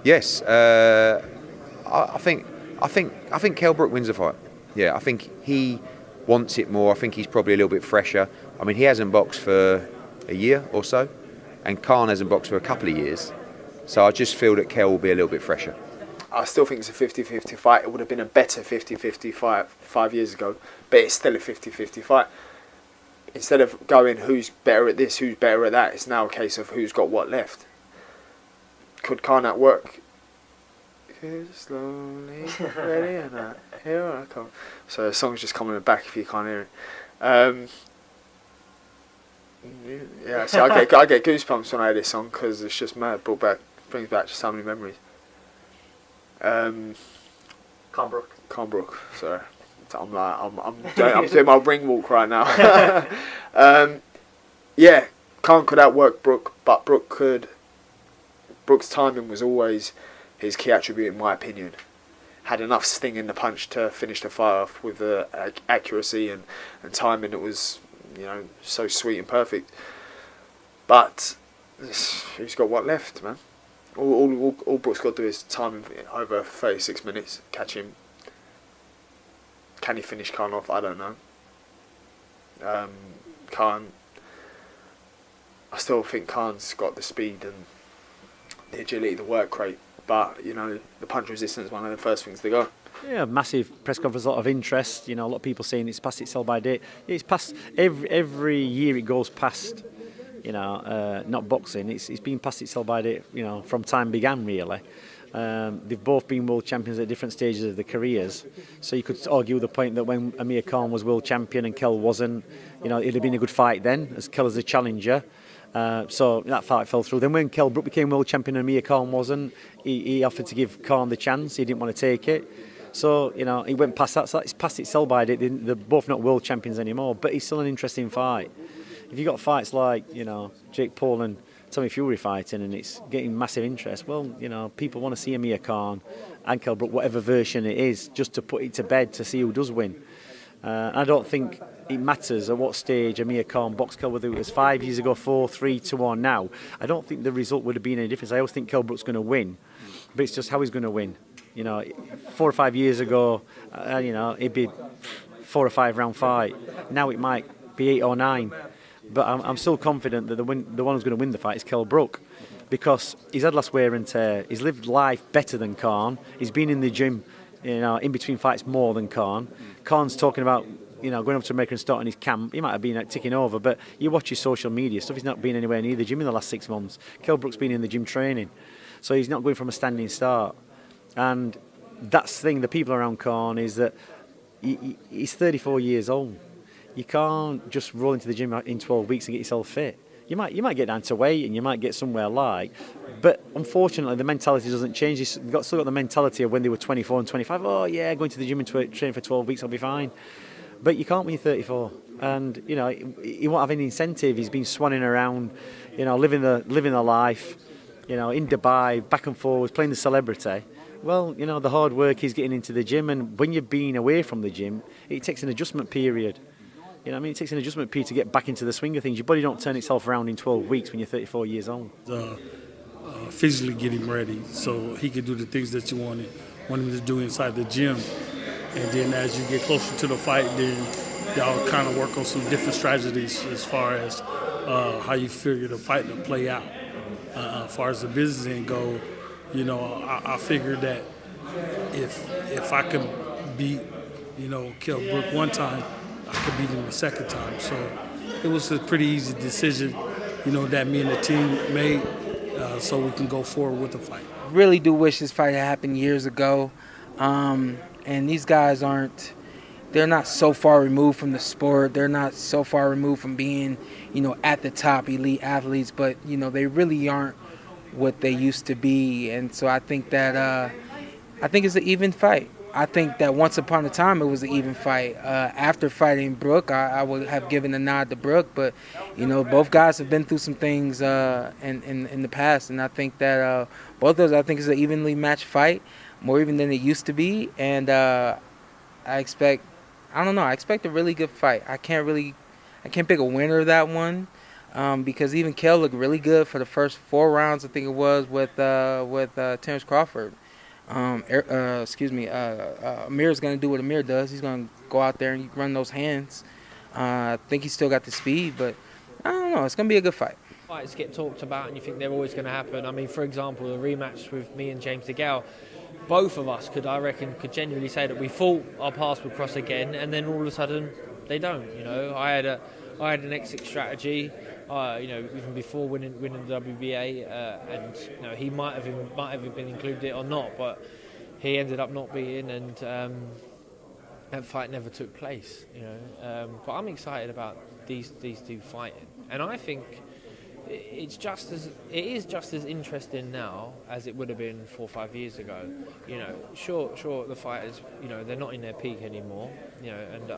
Yes, I think Kell-Brook wins the fight. Yeah, I think he wants it more. I think he's probably a little bit fresher. I mean, he hasn't boxed for a year or so, and Khan hasn't boxed for a couple of years. So I just feel that Kell will be a little bit fresher. I still think it's a 50-50 fight. It would have been a better 50-50 fight 5 years ago, but it's still a 50-50 fight. Instead of going who's better at this, who's better at that, it's now a case of who's got what left. Could Khan outwork? Slowly, ready or not? Here I come. So the song's just coming back if you can't hear it. Yeah, so I get goosebumps when I hear this song because it's just mad. Brings back just so many memories. Khan-Brook. Sorry, I'm doing my ring walk right now. Yeah, Khan could outwork Brook, but Brook's timing was always his key attribute, in my opinion. Had enough sting in the punch to finish the fight off with the accuracy and timing that was, so sweet and perfect. But who's got what left, man? All Brook's got to do is time him over 36 minutes, catch him. Can he finish Khan off? I don't know. Khan, I still think Khan's got the speed and the agility, the work rate, but the punch resistance is one of the first things to go. Yeah, massive press conference, a lot of interest. A lot of people saying it's past its sell-by date. It's past every year it goes past. Not boxing. It's been past its sell-by date. From time began really. They've both been world champions at different stages of their careers. So you could argue the point that when Amir Khan was world champion and Kell wasn't, it'd have been a good fight then, as Kell as a challenger. So that fight fell through. Then when Kell-Brook became world champion and Amir Khan wasn't, he offered to give Khan the chance. He didn't want to take it. So, he went past that. So it's past its sell-by date. They're both not world champions anymore, but it's still an interesting fight. If you've got fights like, Jake Paul and Tommy Fury fighting and it's getting massive interest, well, people want to see Amir Khan and Kell-Brook, whatever version it is, just to put it to bed to see who does win. I don't think it matters at what stage Amir Khan boxed Kell, whether it was 5 years ago, 4-3-1 now. I don't think the result would have been any difference. I always think Kell-Brook's going to win, but it's just how he's going to win. 4 or 5 years ago, it'd be 4 or 5 round fight. Now it might be 8 or 9. But I'm still confident that the one who's going to win the fight is Kell-Brook, because he's had less wear and tear. He's lived life better than Khan. He's been in the gym, in between fights more than Khan. Khan's talking about, going up to America and starting his camp. He might have been ticking over, but you watch his social media stuff. He's not been anywhere near the gym in the last 6 months. Kell-Brook's been in the gym training, so he's not going from a standing start. And that's the thing. The people around Khan is that he's 34 years old. You can't just roll into the gym in 12 weeks and get yourself fit. You might get down to weight and you might get somewhere but unfortunately the mentality doesn't change. You've still got the mentality of when they were 24 and 25. Oh yeah, going to the gym and train for 12 weeks, I'll be fine. But you can't when you're 34. And he won't have any incentive. He's been swanning around, living the life, in Dubai, back and forwards, playing the celebrity. Well, the hard work is getting into the gym, and when you've been away from the gym, it takes an adjustment period. It takes an adjustment period to get back into the swing of things. Your body don't turn itself around in 12 weeks when you're 34 years old. Physically get him ready so he can do the things that you want him to do inside the gym. And then as you get closer to the fight, then y'all kind of work on some different strategies as far as how you figure the fight to play out. As far as the business end go, I figured that if I can beat, Kell-Brook one time, I could beat him the second time. So it was a pretty easy decision, that me and the team made so we can go forward with the fight. Really do wish this fight had happened years ago. And these guys they're not so far removed from the sport. They're not so far removed from being, at the top elite athletes, but, they really aren't what they used to be. And so I think that, it's an even fight. I think that once upon a time it was an even fight. After fighting Brook, I would have given a nod to Brook, but both guys have been through some things in the past, and I think that both those is an evenly matched fight, more even than it used to be, and I expect a really good fight. I can't pick a winner of that one. because even Kell looked really good for the first 4 rounds, I think it was, with Terrence Crawford. Amir's going to do what Amir does. He's going to go out there and run those hands. I think he's still got the speed, but I don't know. It's going to be a good fight. Fights get talked about and you think they're always going to happen. I mean, for example, the rematch with me and James DeGale, both of us could genuinely say that we thought our paths would cross again, and then all of a sudden they don't. You know, I had an exit strategy. Even before winning the WBA, and he might have been included or not, but he ended up not being, and that fight never took place. But I'm excited about these two fighting, and I think it is just as interesting now as it would have been 4 or 5 years ago. Sure, the fighters, they're not in their peak anymore. And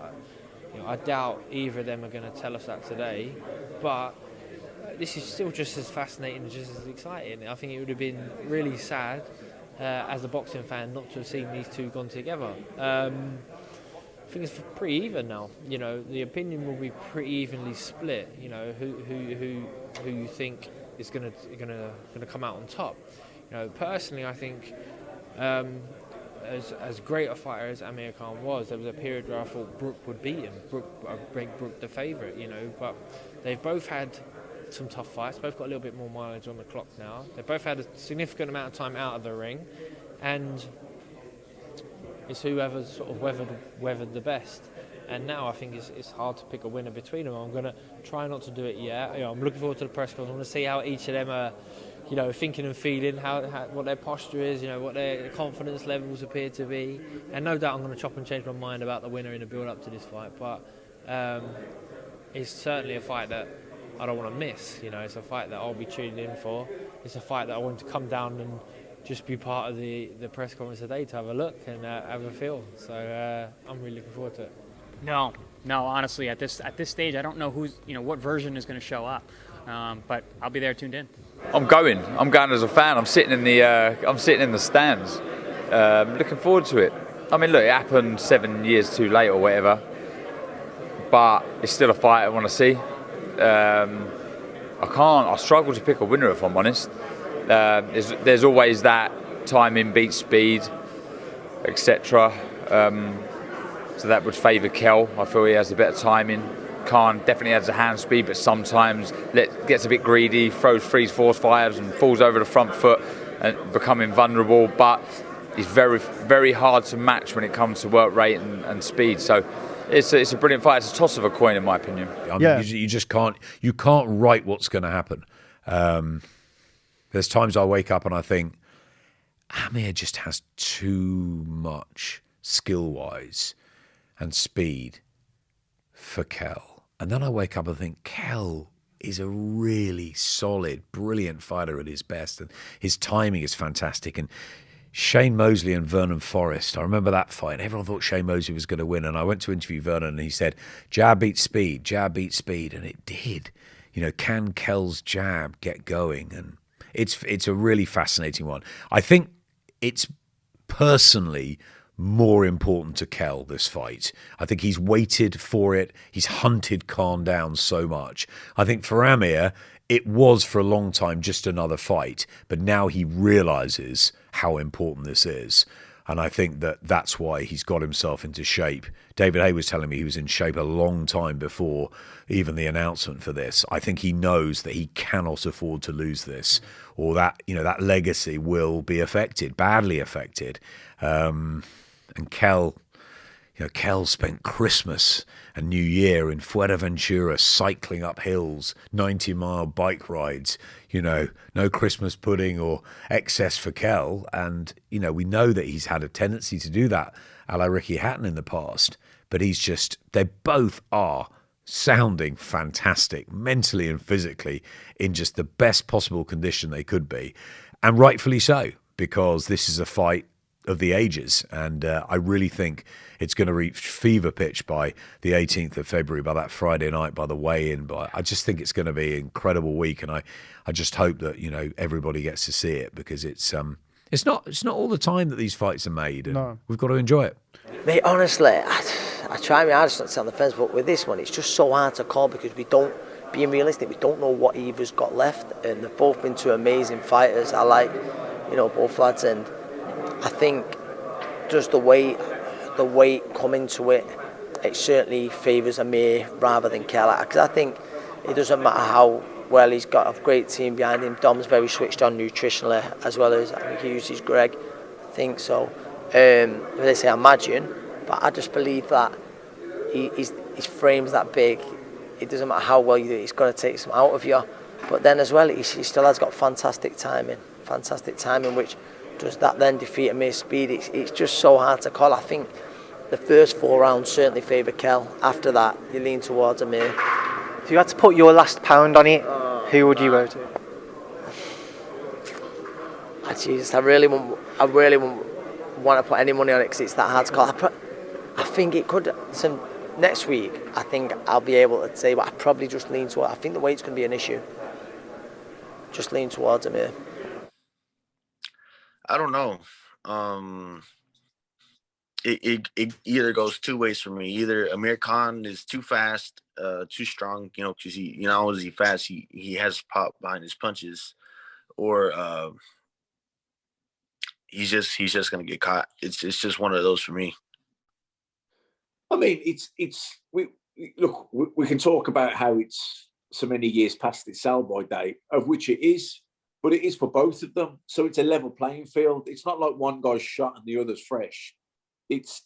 I doubt either of them are going to tell us that today, but this is still just as fascinating, just as exciting. I think it would have been really sad as a boxing fan not to have seen these two gone together. I think it's pretty even now. The opinion will be pretty evenly split. Who you think is going to come out on top. Personally, I think as great a fighter as Amir Khan was, there was a period where I thought Brook would beat him. Make Brook the favourite. But they've both had some tough fights. Both got a little bit more mileage on the clock now. They've both had a significant amount of time out of the ring, and it's whoever's sort of weathered the best. And now I think it's hard to pick a winner between them. I'm going to try not to do it yet. I'm looking forward to the press conference. I want to see how each of them are, thinking and feeling, what their posture is, what their confidence levels appear to be. And no doubt I'm going to chop and change my mind about the winner in the build-up to this fight. But it's certainly a fight that I don't want to miss. It's a fight that I'll be tuning in for. It's a fight that I want to come down and just be part of the press conference today to have a look and have a feel. So I'm really looking forward to it. No, honestly, at this stage, I don't know what version is going to show up, but I'll be there tuned in. I'm going as a fan. I'm sitting in the stands, looking forward to it. I mean, look, it happened 7 years too late or whatever, but it's still a fight I want to see. I struggle to pick a winner if I'm honest. There's always that timing beats speed, etc. So that would favour Kell. I feel he has a better timing. Khan definitely has a hand speed, but sometimes gets a bit greedy, throws 3s, 4s, 5s, and falls over the front foot and becoming vulnerable. But he's very, very hard to match when it comes to work rate and speed. So it's a brilliant fight. It's a toss of a coin, in my opinion. You just can't write what's going to happen. There's times I wake up and I think Amir just has too much skill-wise and speed for Kell. And then I wake up and think Kell is a really solid, brilliant fighter at his best, and his timing is fantastic. And Shane Mosley and Vernon Forrest, I remember that fight. Everyone thought Shane Mosley was going to win, and I went to interview Vernon and he said, jab beats speed, and it did. Can Kell's jab get going? And it's a really fascinating one. I think it's personally more important to Kell, this fight. I think he's waited for it. He's hunted Khan down so much. I think for Amir, it was for a long time just another fight, but now he realises how important this is. And I think that's why he's got himself into shape. David Hay was telling me he was in shape a long time before even the announcement for this. I think he knows that he cannot afford to lose this, or that that legacy will be affected, badly affected. And Kell spent Christmas and New Year in Fuerteventura cycling up hills, 90-mile bike rides, no Christmas pudding or excess for Kell. And, we know that he's had a tendency to do that a la Ricky Hatton in the past, but they both are sounding fantastic, mentally and physically, in just the best possible condition they could be. And rightfully so, because this is a fight of the ages, and I really think it's going to reach fever pitch by the 18th of February, by that Friday night, by the weigh-in. But I just think it's going to be an incredible week, and I just hope that everybody gets to see it, because it's not all the time that these fights are made, and we've got to enjoy it. Mate, honestly, I try my hardest not to sit on the fence, but with this one, it's just so hard to call because we don't being realistic, we don't know what either's got left, and they've both been two amazing fighters. I like, both lads, and I think just the weight coming to it, it certainly favours Amir rather than Kell, because I think it doesn't matter how well he's got a great team behind him. Dom's very switched on nutritionally, as well as I think he uses Greg. I think so. They say imagine, but I just believe that his frame's that big. It doesn't matter how well you do it, he's going to take some out of you. But then as well, he still has got fantastic timing, which does that then defeat Amir's speed. It's just so hard to call. I think the first 4 rounds certainly favour Kell. After that, you lean towards Amir. If you had to put your last pound on it, who would you go to? Jesus, I really wouldn't want to put any money on it because it's that hard to call. I think it could. Next week, I think I'll be able to say, but I probably just lean towards. I think the weight's going to be an issue. Just lean towards Amir. I don't know. It either goes two ways for me. Either Amir Khan is too fast, too strong, because he, not only is he fast, he has pop behind his punches, or he's just gonna get caught. It's just one of those for me. I mean, we can talk about how it's so many years past its sell-by date, of which it is, but it is for both of them. So it's a level playing field. It's not like one guy's shot and the other's fresh.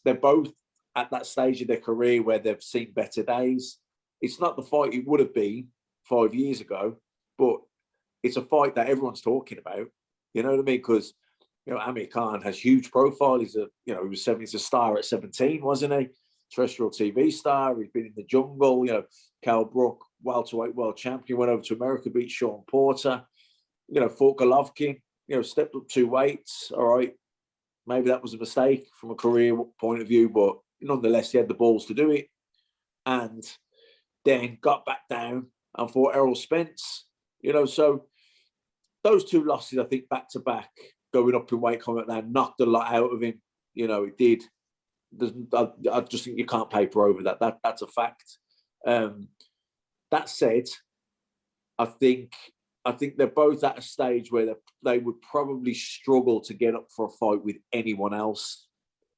They're both at that stage of their career where they've seen better days. It's not the fight it would have been 5 years ago, but it's a fight that everyone's talking about. You know what I mean? Because Amir Khan has huge profile. He's he's a star at 17, wasn't he? Terrestrial TV star. He's been in the jungle. Khan-Brook, welterweight world champion, went over to America, beat Shawn Porter. Fought Golovkin. Stepped up 2 weights. All right, maybe that was a mistake from a career point of view, but nonetheless, he had the balls to do it, and then got back down and fought Errol Spence. So those 2 losses, I think, back to back, going up in weight, coming down, knocked a lot out of him. It did. I just think you can't paper over that. That's a fact. That said, I think they're both at a stage where they would probably struggle to get up for a fight with anyone else.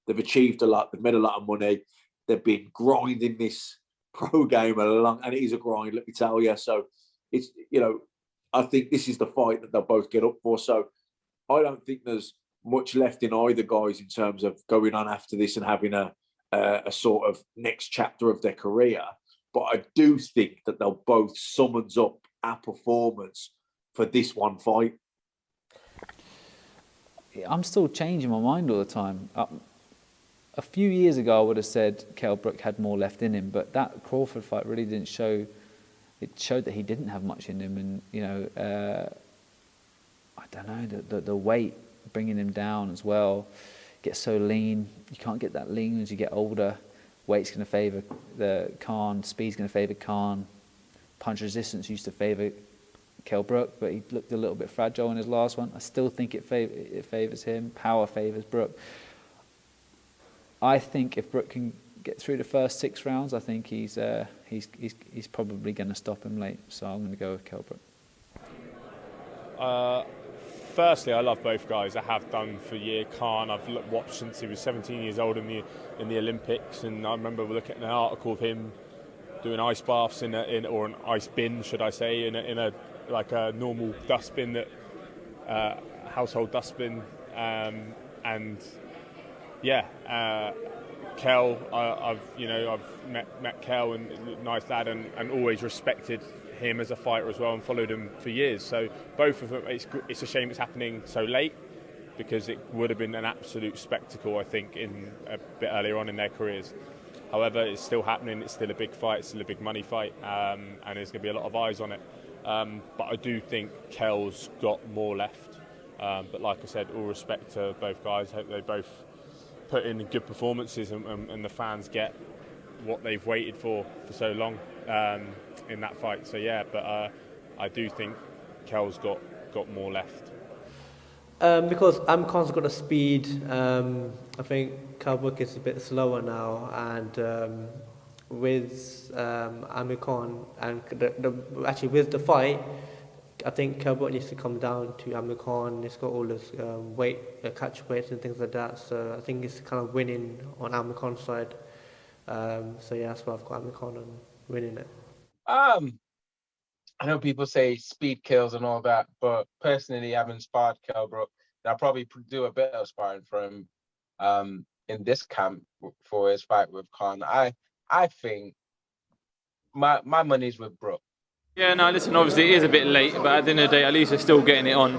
They've achieved a lot. They've made a lot of money. They've been grinding this pro game along, and it is a grind, let me tell you. So it's I think this is the fight that they'll both get up for. So I don't think there's much left in either guys in terms of going on after this and having a sort of next chapter of their career. But I do think that they'll both summons up a performance for this one fight. I'm still changing my mind all the time. A few years ago, I would have said Kell-Brook had more left in him, but that Crawford fight really didn't show. It showed that he didn't have much in him, and I don't know, the weight bringing him down as well. Gets so lean. You can't get that lean as you get older. Weight's going to favour the Khan. Speed's going to favour Khan. Punch resistance used to favour Kell-Brook, but he looked a little bit fragile in his last one. I still think it favours him. Power favours Brook. I think if Brook can get through the first 6 rounds, I think he's probably going to stop him late. So I'm going to go with Kell-Brook. Firstly, I love both guys. I have done for a year. Khan, I've watched since he was 17 years old in the Olympics, and I remember looking at an article of him doing ice baths in or an ice bin, should I say, in a like a normal dustbin, that household dustbin, and yeah, Kell. I've met Kell, and nice lad, and always respected him as a fighter as well, and followed him for years. So both of them, it's a shame it's happening so late, because it would have been an absolute spectacle, I think, in a bit earlier on in their careers. However, it's still happening. It's still a big fight. It's still a big money fight, and there's going to be a lot of eyes on it. But I do think Kell's got more left. But like I said, all respect to both guys. I hope they both put in good performances, and the fans get what they've waited for so long in that fight. So yeah, but I do think Kell's got more left. Because Amcon's got a speed. I think Khan-Brook is a bit slower now, and with Amir Khan, and actually with the fight, I think Khan-Brook needs to come down to Amir Khan. It's got all this catch weights and things like that. So I think it's kind of winning on Amir Khan's side. So yeah, that's why I've got Amir Khan on winning it. I know people say speed kills and all that, but personally, I haven't sparred Khan-Brook. I'll probably do a bit of sparring for him in this camp for his fight with Khan. I think my money's with Brook. Yeah, no, listen, obviously it is a bit late, but at the end of the day, at least they're still getting it on.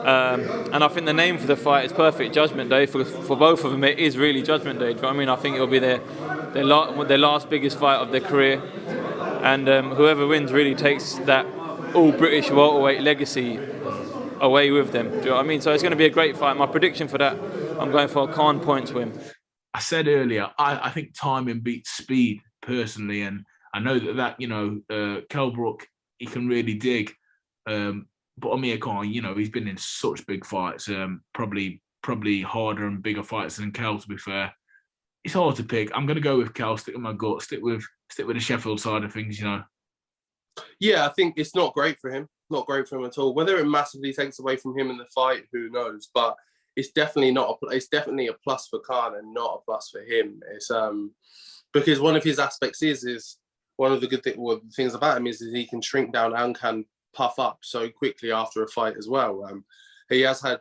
And I think the name for the fight is Perfect Judgment Day. For both of them, it is really Judgment Day. Do you know what I mean? I think it'll be their last biggest fight of their career. And whoever wins really takes that all-British welterweight legacy away with them. Do you know what I mean? So it's going to be a great fight. My prediction for that, I'm going for a Khan points win. I said earlier, I think timing beats speed, personally, and I know that Khan-Brook, he can really dig. But Amir Khan, he's been in such big fights, probably harder and bigger fights than Kel, to be fair. It's hard to pick. I'm going to go with Kel, stick with my gut, stick with the Sheffield side of things, Yeah, I think it's not great for him. Not great for him at all. Whether it massively takes away from him in the fight, who knows? But it's definitely it's definitely a plus for Khan and not a plus for him. It's because one of his aspects is one of the good things about him is that he can shrink down and can puff up so quickly after a fight as well. He has had,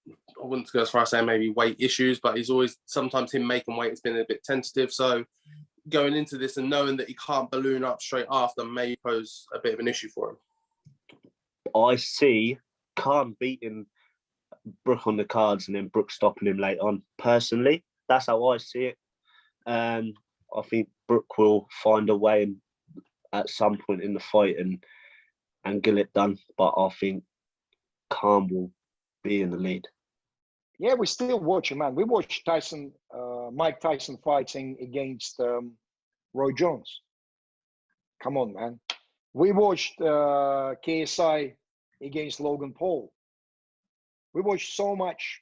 I wouldn't go as far as saying maybe weight issues, but he's always, sometimes him making weight has been a bit tentative. So going into this and knowing that he can't balloon up straight after may pose a bit of an issue for him. I see Khan beating Brook on the cards and then Brook stopping him late on. Personally, that's how I see it. I think Brook will find a way at some point in the fight and get it done. But I think Khan will be in the lead. Yeah, we're still watching, man. We watched Mike Tyson fighting against Roy Jones. Come on, man. We watched KSI against Logan Paul. We watched so much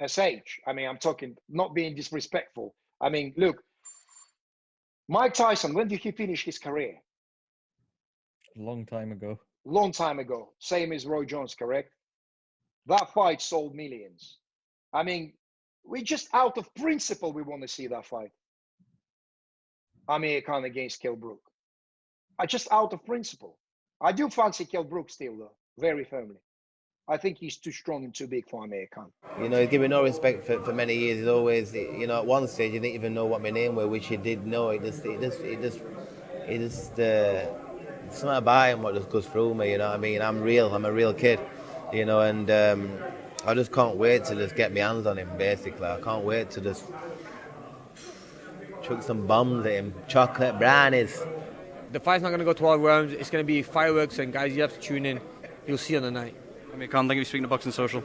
SH. I mean, I'm talking, not being disrespectful. I mean, look, Mike Tyson, when did he finish his career? A long time ago. Long time ago. Same as Roy Jones, correct? That fight sold millions. I mean, we just out of principle, we want to see that fight. Amir Khan against Khan-Brook. Just out of principle. I do fancy Khan-Brook still, though, very firmly. I think he's too strong and too big for Amir Khan. He's given no respect for many years. He's always, at one stage he didn't even know what my name was, which he did know. It's something about him what just goes through me, you know what I mean? I'm a real kid, and I just can't wait to just get my hands on him, basically. I can't wait to just chuck some bombs at him, chocolate brownies. The fight's not going to go 12 rounds. It's going to be fireworks, and guys, you have to tune in. You'll see on the night. Amir Khan, thank you for speaking to Boxing Social.